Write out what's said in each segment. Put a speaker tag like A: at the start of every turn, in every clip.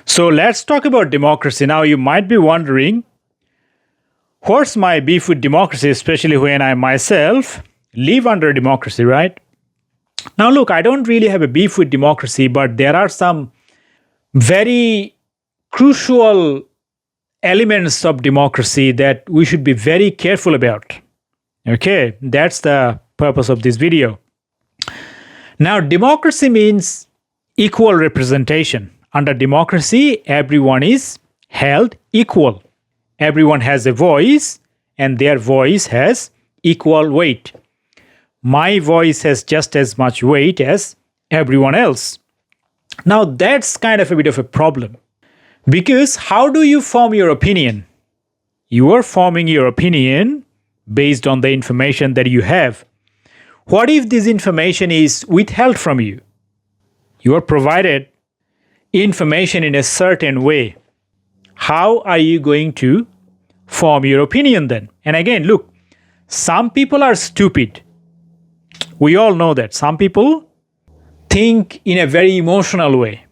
A: So let's talk about democracy. Now, you might be wondering, what's my beef with democracy, especially when I myself live under democracy, right? Now, look, I don't really have a beef with democracy, but there are some very crucial elements of democracy that we should be very careful about. Okay, that's the purpose of this video. Now, democracy means equal representation. Under democracy, everyone is held equal. Everyone has a voice, and their voice has equal weight. My voice has just as much weight as everyone else. Now, that's kind of a bit of a problem. Because how do you form your opinion? You are forming your opinion based on the information that you have. What if this information is withheld from you? You are provided information in a certain way. How are you going to form your opinion then? And again, look, some people are stupid. We all know that. Some people think in a very emotional way.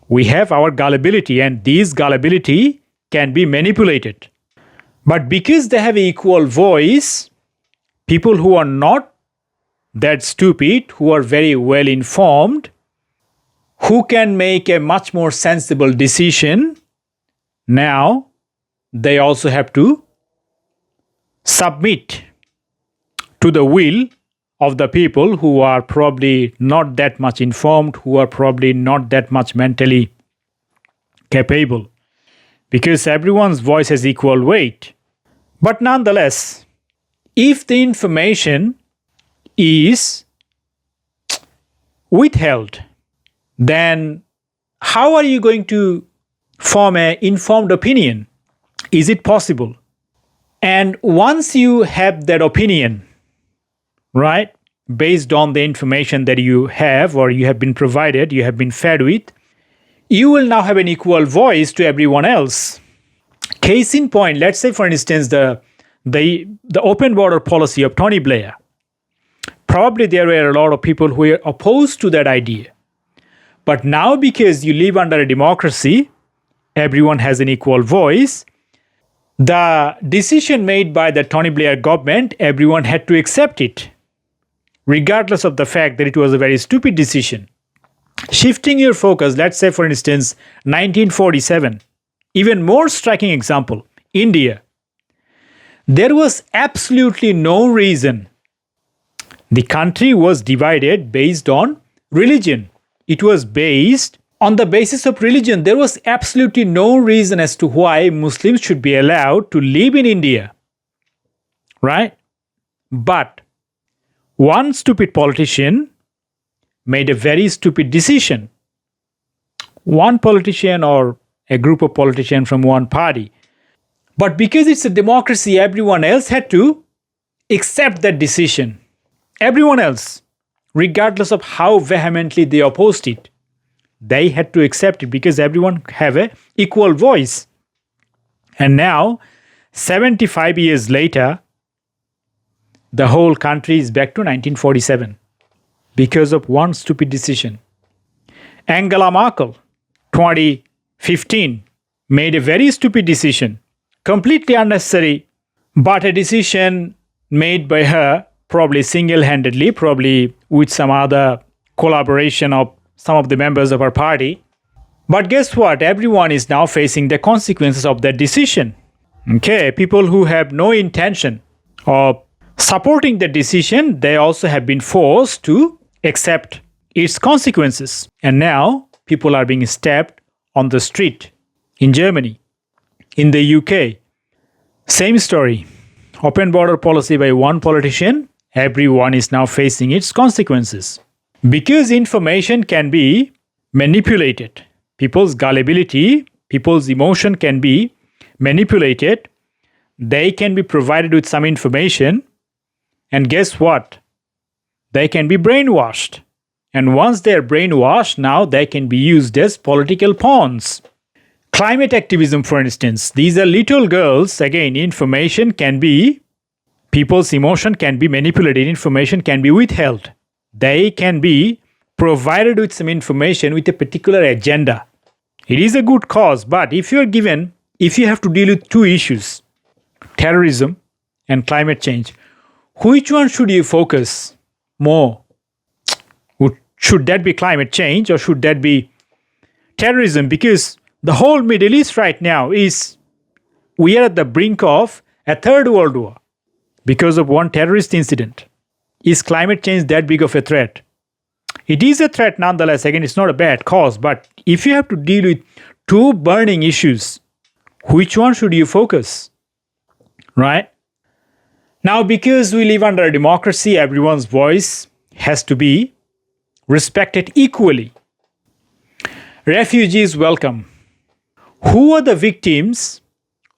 A: We have our gullibility, and this gullibility can be manipulated. But because they have equal voice, people who are not that stupid, who are very well informed, who can make a much more sensible decision, now they also have to submit to the will of the people who are probably not that much informed, who are probably not that much mentally capable, because everyone's voice has equal weight. But nonetheless, if the information is withheld, then how are you going to form an informed opinion? Is it possible? And once you have that opinion, right, based on the information that you have or you have been provided, you have been fed with, you will now have an equal voice to everyone else. Case in point, let's say, for instance, the open border policy of Tony Blair. Probably there were a lot of people who were opposed to that idea. But now, because you live under a democracy, everyone has an equal voice. The decision made by the Tony Blair government, everyone had to accept it, regardless of the fact that it was a very stupid decision. Shifting your focus, let's say, for instance, 1947, even more striking example, India. There was absolutely no reason. The country was divided based on religion. It was based on the basis of religion. There was absolutely no reason as to why Muslims should be allowed to live in India. Right? But one stupid politician made a very stupid decision. One politician or a group of politicians from one party. But because it's a democracy, everyone else had to accept that decision. Everyone else, regardless of how vehemently they opposed it, they had to accept it because everyone have an equal voice. And now, 75 years later, the whole country is back to 1947 because of one stupid decision. Angela Merkel, 2015, made a very stupid decision, completely unnecessary, but a decision made by her probably single-handedly, probably with some other collaboration of some of the members of our party. But guess what? Everyone is now facing the consequences of that decision. Okay, people who have no intention of supporting the decision, they also have been forced to accept its consequences. And now people are being stabbed on the street in Germany, in the UK. Same story. Open border policy by one politician, everyone is now facing its consequences. Because information can be manipulated, people's gullibility, people's emotion can be manipulated, they can be provided with some information, and guess what? They can be brainwashed. And once they're brainwashed, now they can be used as political pawns. Climate activism, for instance, these are little girls. Again, information can be, people's emotion can be manipulated, information can be withheld. They can be provided with some information with a particular agenda. It is a good cause, but if you have to deal with two issues, terrorism and climate change, which one should you focus more? Should that be climate change or should that be terrorism? Because the whole Middle East right now we are at the brink of a third world war because of one terrorist incident. Is climate change that big of a threat? It is a threat nonetheless. Again, it's not a bad cause, but if you have to deal with two burning issues, which one should you focus? Right? Now, because we live under a democracy, everyone's voice has to be respected equally. Refugees welcome. Who are the victims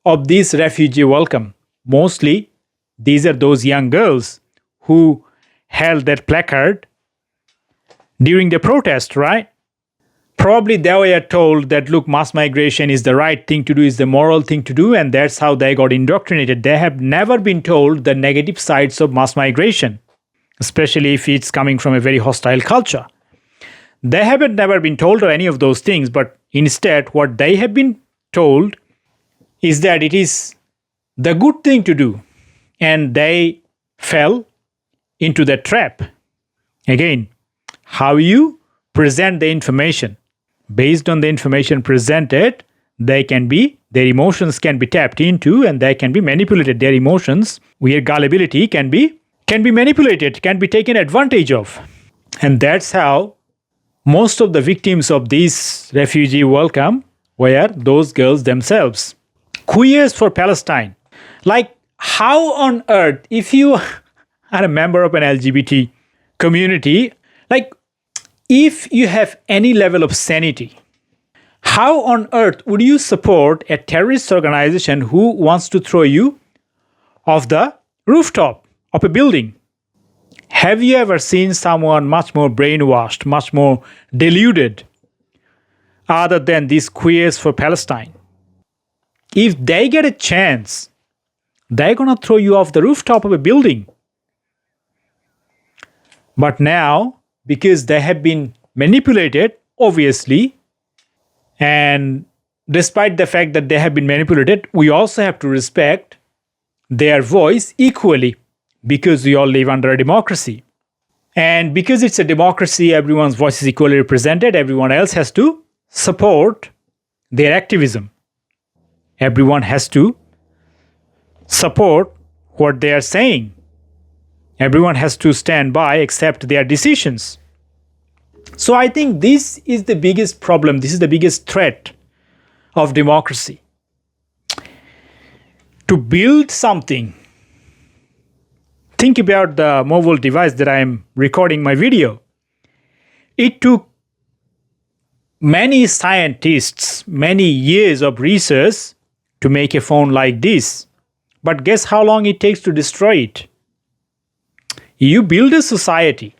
A: of this refugee welcome? Mostly, these are those young girls who held that placard during the protest, right? Probably they were told that, look, mass migration is the right thing to do, is the moral thing to do, and that's how they got indoctrinated. They have never been told the negative sides of mass migration, especially if it's coming from a very hostile culture. They haven't never been told of any of those things, but instead what they have been told is that it is the good thing to do, and they fell into the trap. Again, how you present the information. Based on the information presented, their emotions can be tapped into and they can be manipulated. Their emotions, where gullibility can be manipulated, can be taken advantage of. And that's how most of the victims of this refugee welcome were those girls themselves. Queers for Palestine. Like, how on earth, if you are a member of an LGBT community, like, if you have any level of sanity, how on earth would you support a terrorist organization who wants to throw you off the rooftop of a building? Have you ever seen someone much more brainwashed, much more deluded, other than these queers for Palestine? If they get a chance, they're going to throw you off the rooftop of a building. But now, because they have been manipulated, obviously, and despite the fact that they have been manipulated, we also have to respect their voice equally, because we all live under a democracy. And because it's a democracy, everyone's voice is equally represented. Everyone else has to support their activism. Everyone has to support what they are saying. Everyone has to stand by, accept their decisions. So I think this is the biggest problem. This is the biggest threat of democracy. To build something, think about the mobile device that I am recording my video. It took many scientists, many years of research to make a phone like this. But guess how long it takes to destroy it? You build a society,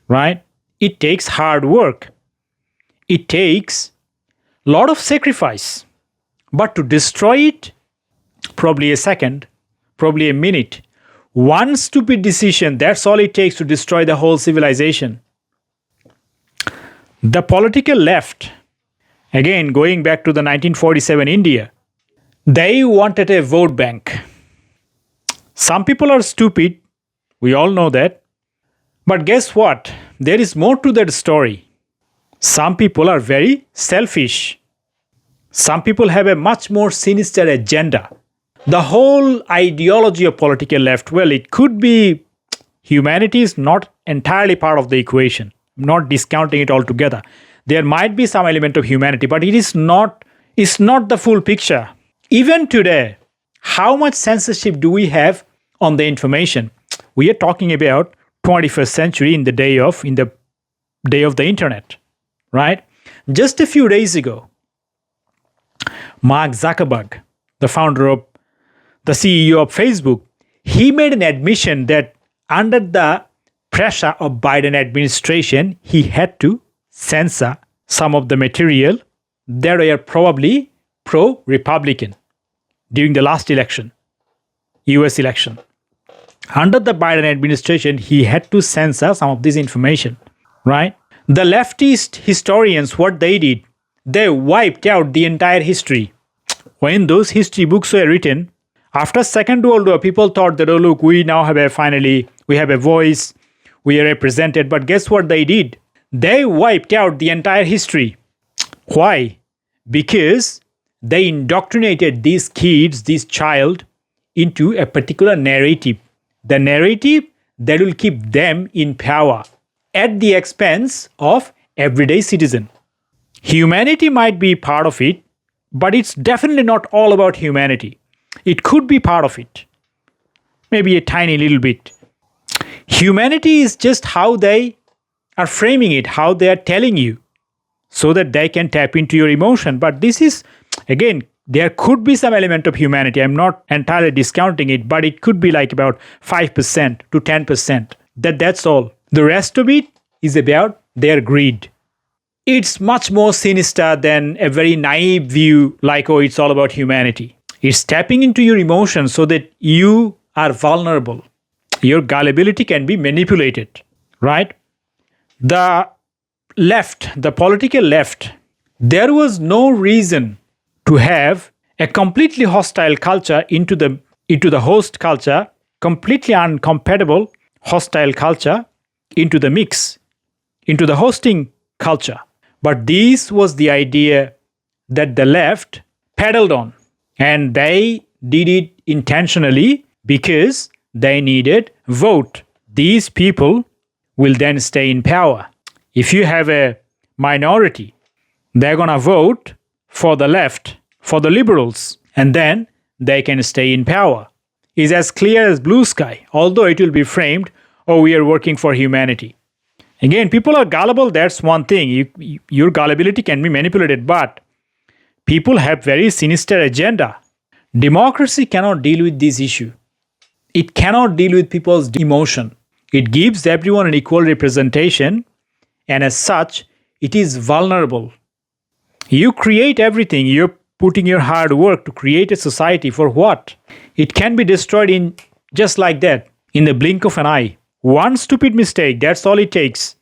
A: right? It takes hard work. It takes a lot of sacrifice. But to destroy it, probably a second, probably a minute. One stupid decision, that's all it takes to destroy the whole civilization. The political left, again, going back to the 1947 India, they wanted a vote bank. Some people are stupid, we all know that. But guess what? There is more to that story. Some people are very selfish. Some people have a much more sinister agenda. The whole ideology of political left, well, it could be humanity is not entirely part of the equation. I'm not discounting it altogether. There might be some element of humanity, but it's not the full picture. Even today, how much censorship do we have on the information? We are talking about 21st century in the day of the internet, right? Just a few days ago, Mark Zuckerberg, the CEO of Facebook, he made an admission that under the pressure of Biden administration, he had to censor some of the material that were probably pro-Republican during the last election, US election. Under the Biden administration, he had to censor some of this information, right? The leftist historians, what they did, they wiped out the entire history. When those history books were written, after Second World War, people thought that, oh look, we now have we have a voice, we are represented. But guess what they did? They wiped out the entire history. Why? Because they indoctrinated these kids, this child, into a particular narrative. The narrative that will keep them in power at the expense of everyday citizen. Humanity might be part of it, but it's definitely not all about humanity. It could be part of it, maybe a tiny little bit. Humanity is just how they are framing it, how they are telling you, so that they can tap into your emotion. But this is, again, there could be some element of humanity. I'm not entirely discounting it, but it could be like about 5% to 10%. That's all. The rest of it is about their greed. It's much more sinister than a very naive view like, oh, it's all about humanity. It's tapping into your emotions so that you are vulnerable. Your gullibility can be manipulated, right? The left, the political left, there was no reason to have a completely hostile culture into the host culture, completely uncompatible hostile culture into the mix, into the hosting culture. But this was the idea that the left peddled on, and they did it intentionally because they needed vote. These people will then stay in power. If you have a minority, they're going to vote for the left, for the liberals, and then they can stay in power. It's as clear as blue sky, although it will be framed, oh, we are working for humanity. Again, people are gullible, that's one thing. Your gullibility can be manipulated, but people have very sinister agenda. Democracy cannot deal with this issue. It cannot deal with people's emotion. It gives everyone an equal representation, and as such, it is vulnerable. You create everything. You're putting your hard work to create a society for what? It can be destroyed in just like that, in the blink of an eye. One stupid mistake, that's all it takes.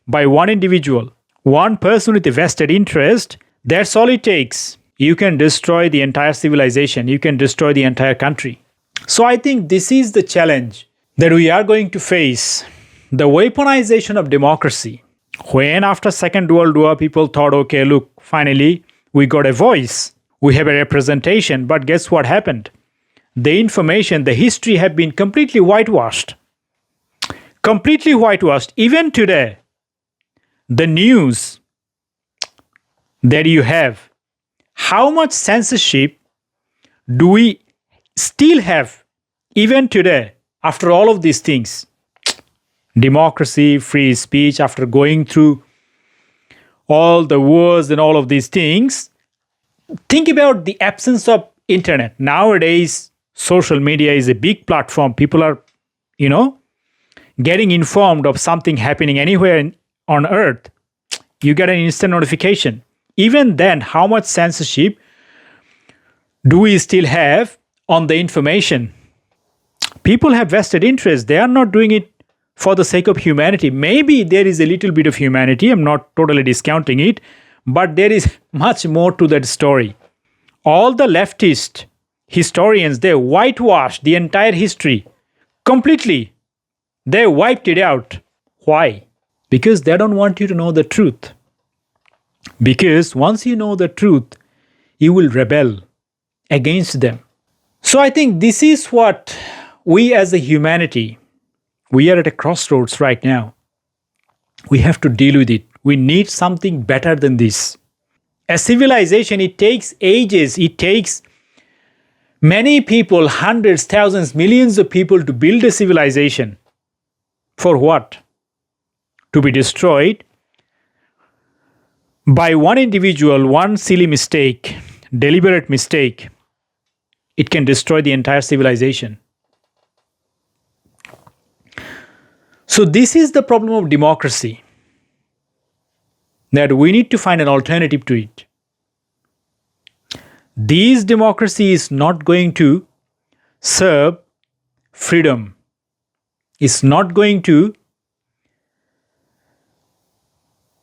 A: By one individual, one person with a vested interest, that's all it takes. You can destroy the entire civilization. You can destroy the entire country. So I think this is the challenge that we are going to face. The weaponization of democracy. When after Second World War, people thought, okay, look, finally, we got a voice. We have a representation. But guess what happened? The information, the history have been completely whitewashed. Completely whitewashed. Even today, the news that you have, how much censorship do we still have even today after all of these things? Democracy, free speech, after going through all the wars and all of these things. Think about the absence of internet. Nowadays, social media is a big platform. People are, getting informed of something happening anywhere on earth. You get an instant notification. Even then, how much censorship do we still have on the information? People have vested interest. They are not doing it for the sake of humanity. Maybe there is a little bit of humanity. I'm not totally discounting it, but there is much more to that story. All the leftist historians, they whitewashed the entire history completely. They wiped it out. Why? Because they don't want you to know the truth. Because once you know the truth, you will rebel against them. So I think this is what we as a humanity, we are at a crossroads right now. We have to deal with it. We need something better than this. A civilization, it takes ages. It takes many people, hundreds, thousands, millions of people to build a civilization. For what? To be destroyed by one individual, one silly mistake, deliberate mistake. It can destroy the entire civilization. So this is the problem of democracy, that we need to find an alternative to it. This democracy is not going to serve freedom. It's not going to serve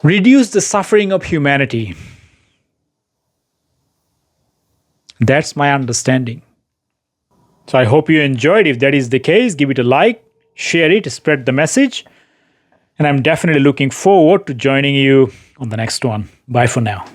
A: reduce the suffering of humanity. That's my understanding. So I hope you enjoyed. If that is the case, give it a like, share it, spread the message. And I'm definitely looking forward to joining you on the next one. Bye for now.